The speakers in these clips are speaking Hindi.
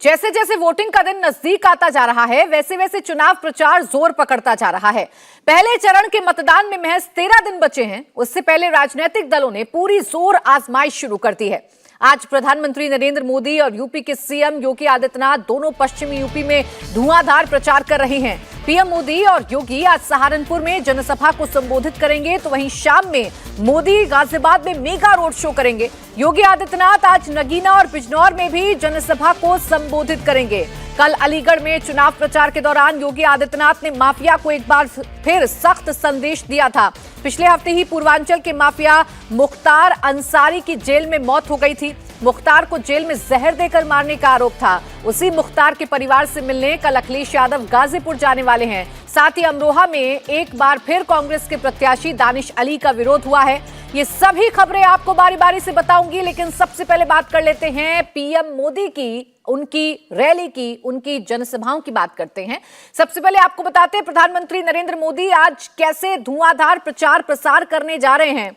जैसे जैसे वोटिंग का दिन नजदीक आता जा रहा है, वैसे वैसे चुनाव प्रचार जोर पकड़ता जा रहा है। पहले चरण के मतदान में महज 13 दिन बचे हैं। उससे पहले राजनीतिक दलों ने पूरी जोर आजमाइश शुरू कर दी है। आज प्रधानमंत्री नरेंद्र मोदी और यूपी के सीएम योगी आदित्यनाथ दोनों पश्चिमी यूपी में धुआंधार प्रचार कर रहे हैं। पीएम मोदी और योगी आज सहारनपुर में जनसभा को संबोधित करेंगे, तो वहीं शाम में मोदी गाजियाबाद में मेगा रोड शो करेंगे। योगी आदित्यनाथ आज नगीना और बिजनौर में भी जनसभा को संबोधित करेंगे। कल अलीगढ़ में चुनाव प्रचार के दौरान योगी आदित्यनाथ ने माफिया को एक बार फिर सख्त संदेश दिया था। पिछले हफ्ते ही पूर्वांचल के माफिया मुख्तार अंसारी की जेल में मौत हो गई थी। मुख्तार को जेल में जहर देकर मारने का आरोप था। उसी मुख्तार के परिवार से मिलने कल अखिलेश यादव गाजीपुर जाने वाले हैं। साथ ही अमरोहा में एक बार फिर कांग्रेस के प्रत्याशी दानिश अली का विरोध हुआ है। ये सभी खबरें आपको बारी बारी से बताऊंगी, लेकिन सबसे पहले बात कर लेते हैं पीएम मोदी की, उनकी रैली की, उनकी जनसभाओं की बात करते हैं। सबसे पहले आपको बताते हैं प्रधानमंत्री नरेंद्र मोदी आज कैसे धुआंधार प्रचार प्रसार करने जा रहे हैं।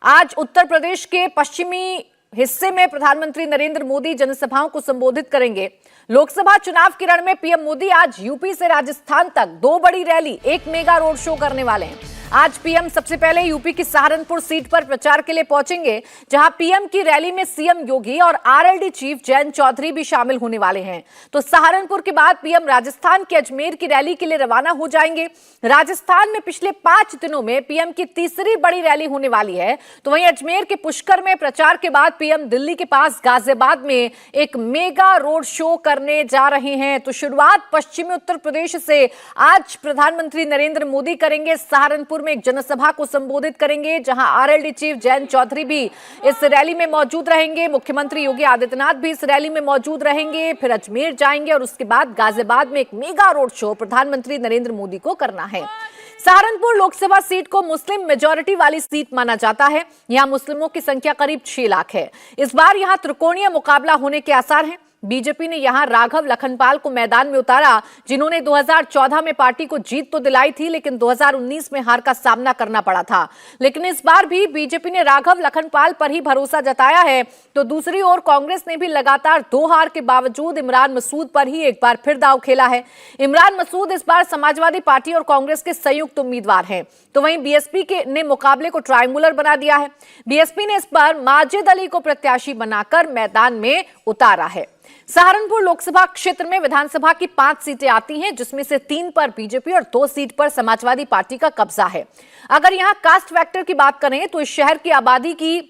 आज उत्तर प्रदेश के पश्चिमी हिस्से में प्रधानमंत्री नरेंद्र मोदी जनसभाओं को संबोधित करेंगे। लोकसभा चुनाव के रण में पीएम मोदी आज यूपी से राजस्थान तक 2 बड़ी रैली, एक मेगा रोड शो करने वाले हैं। आज पीएम सबसे पहले यूपी की सहारनपुर सीट पर प्रचार के लिए पहुंचेंगे, जहां पीएम की रैली में सीएम योगी और आरएलडी चीफ जयंत चौधरी भी शामिल होने वाले हैं। तो सहारनपुर के बाद पीएम राजस्थान के अजमेर की रैली के लिए रवाना हो जाएंगे। राजस्थान में पिछले 5 दिनों में पीएम की तीसरी बड़ी रैली होने वाली है। तो वहीं अजमेर के पुष्कर में प्रचार के बाद पीएम दिल्ली के पास गाजियाबाद में एक मेगा रोड शो करने जा रहे हैं। तो शुरुआत पश्चिमी उत्तर प्रदेश से आज प्रधानमंत्री नरेंद्र मोदी करेंगे। सहारनपुर में एक जनसभा को संबोधित करेंगे, जहां आरएलडी चीफ जयंत चौधरी भी इस रैली में मौजूद रहेंगे। मुख्यमंत्री योगी आदित्यनाथ भी इस रैली में मौजूद रहेंगे। फिर अजमेर जाएंगे और उसके बाद गाजियाबाद में एक मेगा रोड शो प्रधानमंत्री नरेंद्र मोदी को करना है। सहारनपुर लोकसभा सीट को मुस्लिम मेजॉरिटी वाली सीट माना जाता है। यहां मुस्लिमों की संख्या करीब 6 लाख है। इस बार यहां त्रिकोणीय मुकाबला होने के आसार हैं। बीजेपी ने यहां राघव लखनपाल को मैदान में उतारा, जिन्होंने 2014 में पार्टी को जीत तो दिलाई थी, लेकिन 2019 में हार का सामना करना पड़ा था। लेकिन इस बार भी बीजेपी ने राघव लखनपाल पर ही भरोसा जताया है। तो दूसरी ओर कांग्रेस ने भी लगातार 2 हार के बावजूद इमरान मसूद पर ही एक बार फिर दांव खेला है। इमरान मसूद इस बार समाजवादी पार्टी और कांग्रेस के संयुक्त उम्मीदवार हैं। तो वहीं बीएसपी ने मुकाबले को ट्रायंगुलर बना दिया है। बीएसपी ने इस बार माजिद अली को प्रत्याशी बनाकर मैदान में उतारा है। सहारनपुर लोकसभा क्षेत्र में विधानसभा की 5 सीटें आती हैं, जिसमें से 3 पर बीजेपी और 2 सीट पर समाजवादी पार्टी का कब्जा है। अगर यहां कास्ट फैक्टर की बात करें तो इस शहर की आबादी की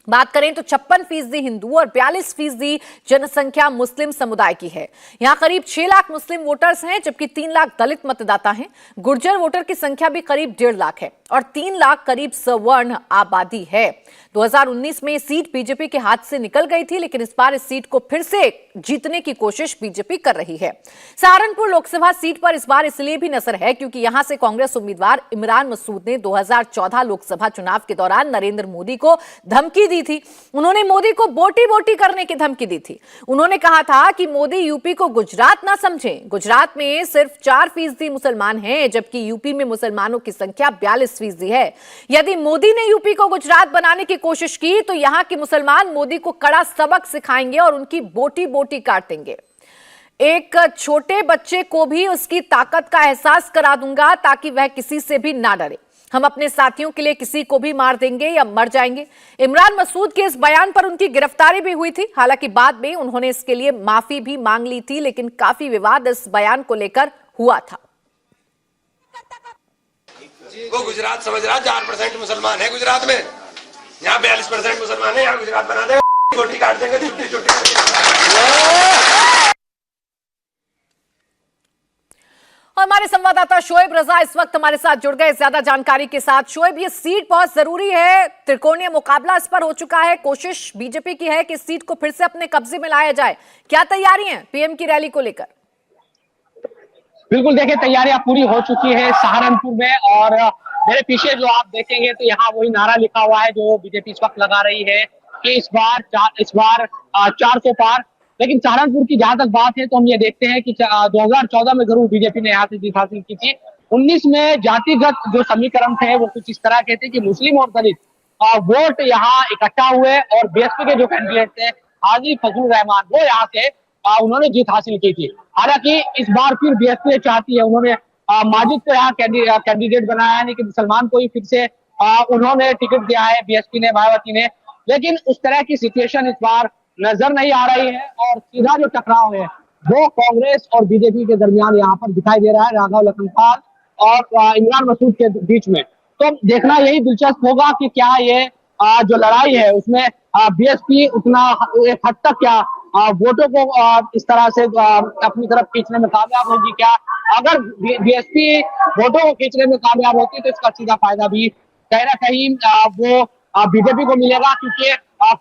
बात करें तो 56% हिंदू और 42% जनसंख्या मुस्लिम समुदाय की है। यहां करीब 6 लाख मुस्लिम वोटर्स हैं, जबकि 3 लाख दलित मतदाता हैं। गुर्जर वोटर की संख्या भी करीब 1.5 लाख है और 3 लाख करीब सवर्ण आबादी है। 2019 में सीट बीजेपी के हाथ से निकल गई थी, लेकिन इस बार इस सीट को फिर से जीतने की कोशिश बीजेपी कर रही है। सहारनपुर लोकसभा सीट पर इस बार इसलिए भी नजर है क्योंकि यहां से कांग्रेस उम्मीदवार इमरान मसूद ने 2014 लोकसभा चुनाव के दौरान नरेंद्र मोदी को धमकी दी थी। उन्होंने मोदी को बोटी बोटी करने की धमकी दी थी। उन्होंने कहा था कि मोदी यूपी को गुजरात ना समझें। गुजरात में सिर्फ 4% मुसलमान हैं, जबकि यूपी में मुसलमानों की संख्या 42% है। यदि मोदी ने यूपी को गुजरात बनाने की कोशिश की तो यहां के मुसलमान मोदी को कड़ा सबक सिखाएंगे और उनकी बोटी बोटी काट देंगे। एक छोटे बच्चे को भी उसकी ताकत का एहसास करा दूंगा ताकि वह किसी से भी ना डरे। हम अपने साथियों के लिए किसी को भी मार देंगे या मर जाएंगे। इमरान मसूद के इस बयान पर उनकी गिरफ्तारी भी हुई थी। हालांकि बाद में उन्होंने इसके लिए माफी भी मांग ली थी, लेकिन काफी विवाद इस बयान को लेकर हुआ था। वो गुजरात समझ रहा, 4% मुसलमान है गुजरात में, यहाँ 42% मुसलमान है, यहाँ गुजरात बना देगा, छोटी काट देंगे, छोटी। और हमारे संवाददाता शोएब रजा इस वक्त हमारे साथ जुड़ गए ज्यादा जानकारी के साथ। शोएब, ये सीट बहुत जरूरी है, त्रिकोणीय मुकाबला इस पर हो चुका है। कोशिश बीजेपी की है कि इस सीट को फिर से अपने कब्जे में लाया जाए। क्या तैयारी है पीएम की रैली को लेकर? बिल्कुल, देखिए तैयारियां पूरी हो चुकी है सहारनपुर में। और मेरे पीछे जो आप देखेंगे तो यहाँ वही नारा लिखा हुआ है जो बीजेपी इस वक्त लगा रही है कि इस बार 400 पार। लेकिन सहारनपुर की जहां तक बात है तो हम ये देखते हैं कि 2014 में जरूर बीजेपी ने यहाँ से जीत हासिल की थी। 19 में जातिगत जो समीकरण थे वो कुछ इस तरह के थे कि मुस्लिम और दलित वोट यहाँ इकट्ठा हुए और बीएसपी के जो कैंडिडेट थे हाजी फजलुर रहमान, वो यहाँ से उन्होंने जीत हासिल की थी। हालांकि इस बार फिर बीएसपी चाहती है, उन्होंने माजिद को यहाँ कैंडिडेट बनाया है, लेकिन मुसलमान को ही फिर से उन्होंने टिकट दिया है बीएसपी ने, मायावती ने। लेकिन उस तरह की सिचुएशन इस बार नजर नहीं आ रही है और सीधा जो टकराव है वो कांग्रेस और बीजेपी के दरमियान यहाँ पर दिखाई दे रहा है, राघव लखनपाल और इमरान मसूद के बीच में। तो देखना यही दिलचस्प होगा कि क्या ये जो लड़ाई है उसमें बीएसपी उतना एक हद तक क्या वोटों को इस तरह से अपनी तरफ खींचने में कामयाब होगी क्या। अगर बीएसपी वोटों को खींचने में कामयाब होती तो इसका सीधा फायदा भी कहीं ना कहीं वो बीजेपी को मिलेगा, क्योंकि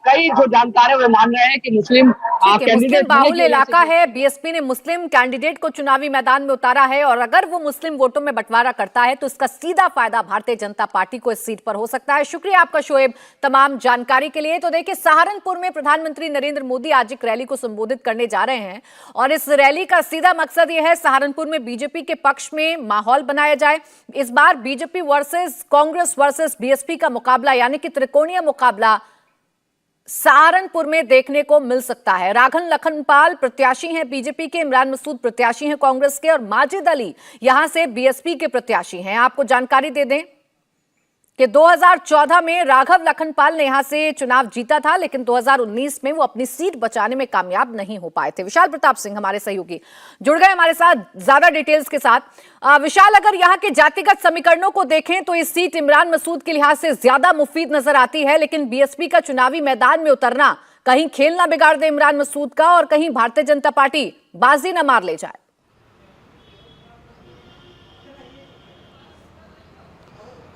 कई जो जानकार है वो मान रहे हैं कि मुस्लिम मुस्लिम बाहुल इलाका है, बीएसपी ने मुस्लिम कैंडिडेट को चुनावी मैदान में उतारा है और अगर वो मुस्लिम वोटों में बंटवारा करता है तो इसका सीधा फायदा भारतीय जनता पार्टी को इस सीट पर हो सकता है। शुक्रिया आपका शोएब तमाम जानकारी के लिए। तो देखिए, सहारनपुर में प्रधानमंत्री नरेंद्र मोदी आज एक रैली को संबोधित करने जा रहे हैं और इस रैली का सीधा मकसद यह है सहारनपुर में बीजेपी के पक्ष में माहौल बनाया जाए। इस बार BJP versus Congress versus BSP का मुकाबला यानी कि त्रिकोणीय मुकाबला सहारनपुर में देखने को मिल सकता है। राघव लखनपाल प्रत्याशी हैं बीजेपी के, इमरान मसूद प्रत्याशी हैं कांग्रेस के और माजिद अली यहां से बीएसपी के प्रत्याशी हैं। आपको जानकारी दे दें कि 2014 में राघव लखनपाल ने यहां से चुनाव जीता था, लेकिन 2019 में वो अपनी सीट बचाने में कामयाब नहीं हो पाए थे। विशाल प्रताप सिंह हमारे सहयोगी जुड़ गए हमारे साथ ज्यादा डिटेल्स के साथ। विशाल, अगर यहां के जातिगत समीकरणों को देखें तो ये सीट इमरान मसूद के लिहाज से ज्यादा मुफीद नजर आती है, लेकिन बीएसपी का चुनावी मैदान में उतरना कहीं खेल ना बिगाड़ दे इमरान मसूद का और कहीं भारतीय जनता पार्टी बाजी न मार ले जाए।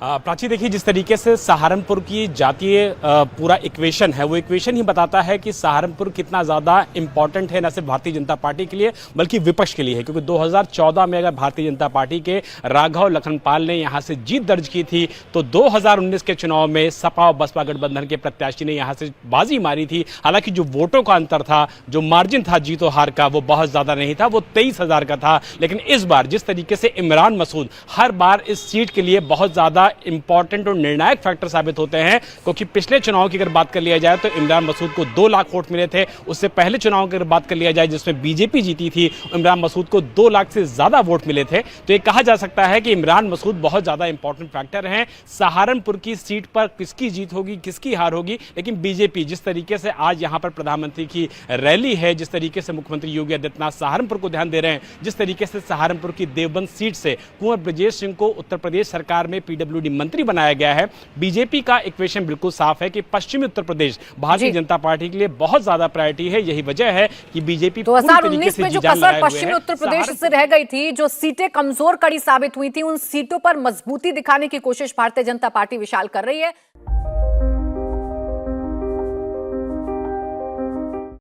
प्राची, देखिए जिस तरीके से सहारनपुर की जातीय पूरा इक्वेशन है वो इक्वेशन ही बताता है कि सहारनपुर कितना ज़्यादा इंपॉर्टेंट है न सिर्फ भारतीय जनता पार्टी के लिए बल्कि विपक्ष के लिए है। क्योंकि 2014 में अगर भारतीय जनता पार्टी के राघव लखनपाल ने यहां से जीत दर्ज की थी तो 2019 के चुनाव में सपा और बसपा गठबंधन के प्रत्याशी ने यहां से बाजी मारी थी। हालांकि जो वोटों का अंतर था, जो मार्जिन था जीतो हार का, वो बहुत ज़्यादा नहीं था, वो 23,000 का था। लेकिन इस बार जिस तरीके से इमरान मसूद हर बार इस सीट के लिए बहुत ज़्यादा इंपॉर्टेंट और निर्णायक फैक्टर साबित होते हैं, क्योंकि पिछले चुनाव की अगर बात कर लिया जाए तो इमरान मसूद को 2 लाख वोट मिले थे। उससे पहले चुनाव की अगर बात कर लिया जाए जिसमें बीजेपी जीती थी, इमरान मसूद को 2 लाख से ज्यादा वोट मिले थे। तो ये कहा जा सकता है कि इमरान मसूद बहुत ज्यादा इंपॉर्टेंट फैक्टर हैं। सहारनपुर की सीट पर किसकी जीत होगी, किसकी हार होगी, लेकिन बीजेपी जिस तरीके से आज यहां पर प्रधानमंत्री की रैली है, जिस तरीके से मुख्यमंत्री योगी आदित्यनाथ सहारनपुर को ध्यान दे रहे हैं, जिस तरीके से सहारनपुर की देवबंद सीट से कुंवर ब्रजेश सिंह को उत्तर प्रदेश सरकार में पीडब्ल्यूडी मंत्री बनाया गया है, बीजेपी का इक्वेशन बिल्कुल साफ है कि पश्चिमी उत्तर प्रदेश भारतीय जनता पार्टी के लिए बहुत ज्यादा प्रायोरिटी है। यही वजह है कि बीजेपी 2019 में जो कसर पश्चिमी उत्तर प्रदेश से रह गई थी, जो सीटें कमजोर कड़ी साबित हुई थी, उन सीटों पर मजबूती दिखाने की कोशिश भारतीय जनता पार्टी विशाल कर रही है।